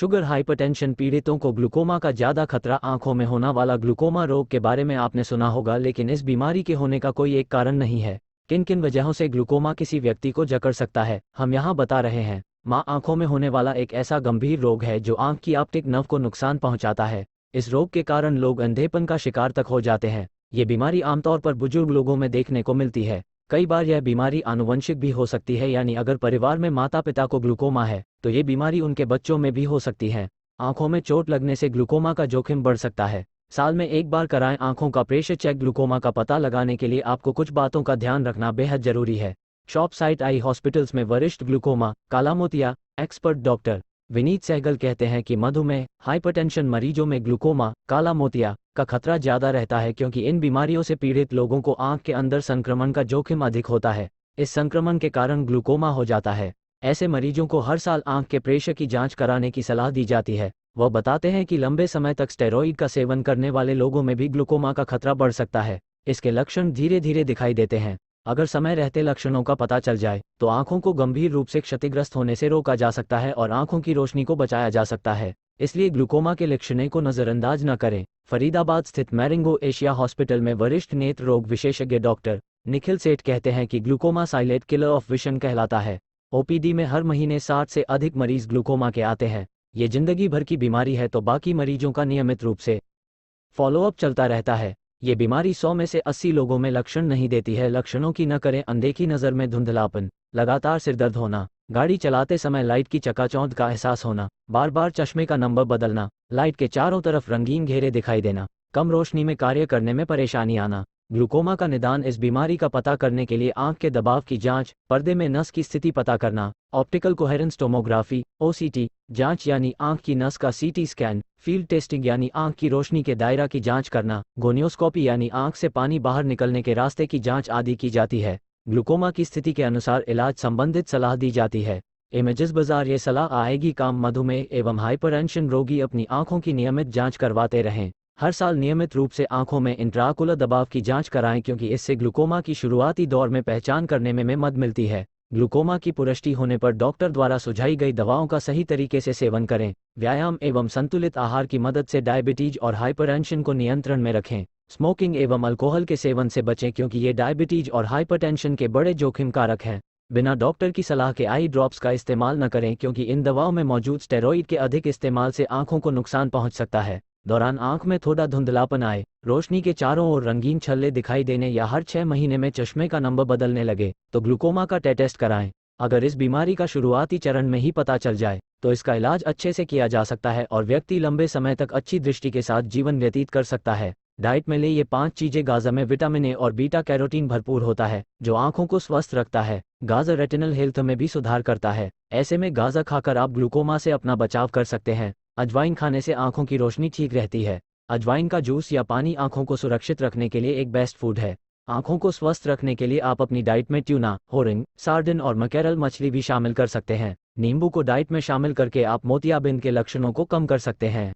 Sugar hypertension पीड़ितों को glaucoma का ज़्यादा खतरा। आंखों में होने वाला ग्लूकोमा रोग के बारे में आपने सुना होगा, लेकिन इस बीमारी के होने का कोई एक कारण नहीं है। किन किन वजहों से ग्लूकोमा किसी व्यक्ति को जकड़ सकता है, हम यहाँ बता रहे हैं। आंखों में होने वाला एक ऐसा गंभीर रोग है जो आंख की ऑप्टिक नर्व को नुकसान पहुंचाता है। इस रोग के कारण लोग अंधेपन का शिकार तक हो जाते हैं। ये बीमारी आमतौर पर बुजुर्ग लोगों में देखने को मिलती है। कई बार यह बीमारी आनुवंशिक भी हो सकती है, यानी अगर परिवार में माता पिता को ग्लूकोमा है तो ये बीमारी उनके बच्चों में भी हो सकती है। आंखों में चोट लगने से ग्लूकोमा का जोखिम बढ़ सकता है। साल में एक बार कराएं आंखों का प्रेशर चेक। ग्लूकोमा का पता लगाने के लिए आपको कुछ बातों का ध्यान रखना बेहद जरूरी है। शॉप साइट आई हॉस्पिटल्स में वरिष्ठ ग्लूकोमा काला मोतिया एक्सपर्ट डॉक्टर विनीत सहगल कहते हैं कि मधुमेह हाइपरटेंशन मरीजों में ग्लूकोमा काला मोतिया का खतरा ज़्यादा रहता है, क्योंकि इन बीमारियों से पीड़ित लोगों को आंख के अंदर संक्रमण का जोखिम अधिक होता है। इस संक्रमण के कारण ग्लूकोमा हो जाता है। ऐसे मरीजों को हर साल आंख के प्रेशर की जांच कराने की सलाह दी जाती है। वह बताते हैं कि लंबे समय तक स्टेरॉइड का सेवन करने वाले लोगों में भी ग्लूकोमा का खतरा बढ़ सकता है। इसके लक्षण धीरे धीरे दिखाई देते हैं। अगर समय रहते लक्षणों का पता चल जाए तो आंखों को गंभीर रूप से क्षतिग्रस्त होने से रोका जा सकता है और आंखों की रोशनी को बचाया जा सकता है। इसलिए ग्लूकोमा के लक्षणों को नज़रअंदाज न करें। फरीदाबाद स्थित मैरिंगो एशिया हॉस्पिटल में वरिष्ठ नेत्र रोग विशेषज्ञ डॉक्टर निखिल सेठ कहते हैं कि glaucoma silent killer of vision कहलाता है। ओपीडी में हर महीने 60 से अधिक मरीज ग्लूकोमा के आते हैं। ये जिंदगी भर की बीमारी है, तो बाकी मरीजों का नियमित रूप से फॉलोअप चलता रहता है। ये बीमारी 100 में से 80 लोगों में लक्षण नहीं देती है। लक्षणों की न करें अनदेखी, नज़र में धुंधलापन, लगातार सिरदर्द होना, गाड़ी चलाते समय लाइट की चकाचौंध का एहसास होना, बार बार चश्मे का नंबर बदलना, लाइट के चारों तरफ रंगीन घेरे दिखाई देना, कम रोशनी में कार्य करने में परेशानी आना। ग्लूकोमा का निदान इस बीमारी का पता करने के लिए आंख के दबाव की जांच, पर्दे में नस की स्थिति पता करना, ऑप्टिकल कोहेरेंस टोमोग्राफी ओसीटी जांच यानी आंख की नस का सीटी स्कैन, फील्ड टेस्टिंग यानी आंख की रोशनी के दायरा की जांच करना, गोनियोस्कोपी यानी आंख से पानी बाहर निकलने के रास्ते की जांच आदि की जाती है। ग्लूकोमा की स्थिति के अनुसार इलाज संबंधित सलाह दी जाती है। इमेजेस बाजार ये सलाह आएगी काम। मधुमेह एवं हाइपरटेंशन रोगी अपनी आंखों की नियमित जांच करवाते रहें। हर साल नियमित रूप से आंखों में इंट्राओकुलर दबाव की जांच कराएं, क्योंकि इससे ग्लूकोमा की शुरुआती दौर में पहचान करने में मदद मिलती है। ग्लूकोमा की पुष्टि होने पर डॉक्टर द्वारा सुझाई गई दवाओं का सही तरीके से सेवन करें। व्यायाम एवं संतुलित आहार की मदद से डायबिटीज और हाइपरटेंशन को नियंत्रण में रखें। स्मोकिंग एवं अल्कोहल के सेवन से बचें, क्योंकि ये डायबिटीज और हाइपरटेंशन के बड़े जोखिम कारक हैं। बिना डॉक्टर की सलाह के आई ड्रॉप्स का इस्तेमाल न करें, क्योंकि इन दवाओं में मौजूद स्टेरॉइड के अधिक इस्तेमाल से आंखों को नुकसान पहुंच सकता है। दौरान आंख में थोड़ा धुंधलापन आए, रोशनी के चारों ओर रंगीन छल्ले दिखाई देने या हर 6 महीने में चश्मे का नंबर बदलने लगे तो ग्लूकोमा का टेस्ट कराएं। अगर इस बीमारी का शुरुआती चरण में ही पता चल जाए तो इसका इलाज अच्छे से किया जा सकता है और व्यक्ति लंबे समय तक अच्छी दृष्टि के साथ जीवन व्यतीत कर सकता है। डाइट में ले ये 5 चीजें। गाजर में विटामिन ए और बीटा कैरोटीन भरपूर होता है, जो आंखों को स्वस्थ रखता है। गाजर रेटिनल हेल्थ में भी सुधार करता है। ऐसे में गाजर खाकर आप ग्लूकोमा से अपना बचाव कर सकते हैं। अजवाइन खाने से आंखों की रोशनी ठीक रहती है। अजवाइन का जूस या पानी आंखों को सुरक्षित रखने के लिए एक बेस्ट फूड है। आंखों को स्वस्थ रखने के लिए आप अपनी डाइट में ट्यूना, होरिंग, सार्डिन और मकैरल मछली भी शामिल कर सकते हैं। नींबू को डाइट में शामिल करके आप मोतियाबिंद के लक्षणों को कम कर सकते हैं।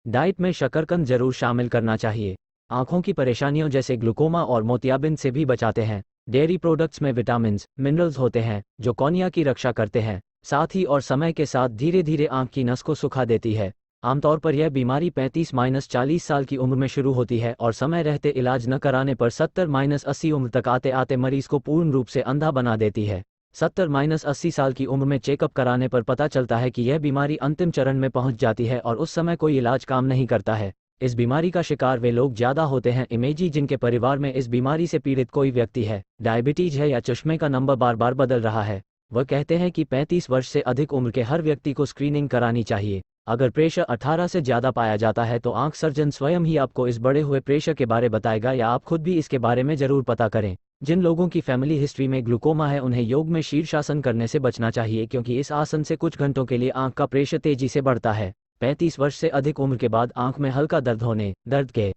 डाइट में शकरकंद जरूर शामिल करना चाहिए। आंखों की परेशानियों जैसे ग्लूकोमा और मोतियाबिंद से भी बचाते हैं। डेयरी प्रोडक्ट्स में विटामिन्स, मिनरल्स होते हैं जो कॉर्निया की रक्षा करते हैं। साथ ही और समय के साथ धीरे धीरे आंख की नस को सुखा देती है। आमतौर पर यह बीमारी 35-40 साल की उम्र में शुरू होती है और समय रहते इलाज न कराने पर 70-80 उम्र तक आते आते मरीज को पूर्ण रूप से अंधा बना देती है। 70-80 साल की उम्र में चेकअप कराने पर पता चलता है कि यह बीमारी अंतिम चरण में पहुंच जाती है और उस समय कोई इलाज काम नहीं करता है। इस बीमारी का शिकार वे लोग ज्यादा होते हैं इमेजी जिनके परिवार में इस बीमारी से पीड़ित कोई व्यक्ति है, डायबिटीज है या चश्मे का नंबर बार बार बदल रहा है। वह कहते हैं कि 35 वर्ष से अधिक उम्र के हर व्यक्ति को स्क्रीनिंग करानी चाहिए। अगर प्रेशर 18 से ज़्यादा पाया जाता है तो आंख सर्जन स्वयं ही आपको इस बढ़े हुए प्रेशर के बारे बताएगा, या आप खुद भी इसके बारे में ज़रूर पता करें। जिन लोगों की फैमिली हिस्ट्री में ग्लूकोमा है उन्हें योग में शीर्षासन करने से बचना चाहिए, क्योंकि इस आसन से कुछ घंटों के लिए आंख का प्रेशर तेजी से बढ़ता है। 35 वर्ष से अधिक उम्र के बाद आंख में हल्का दर्द होने, दर्द के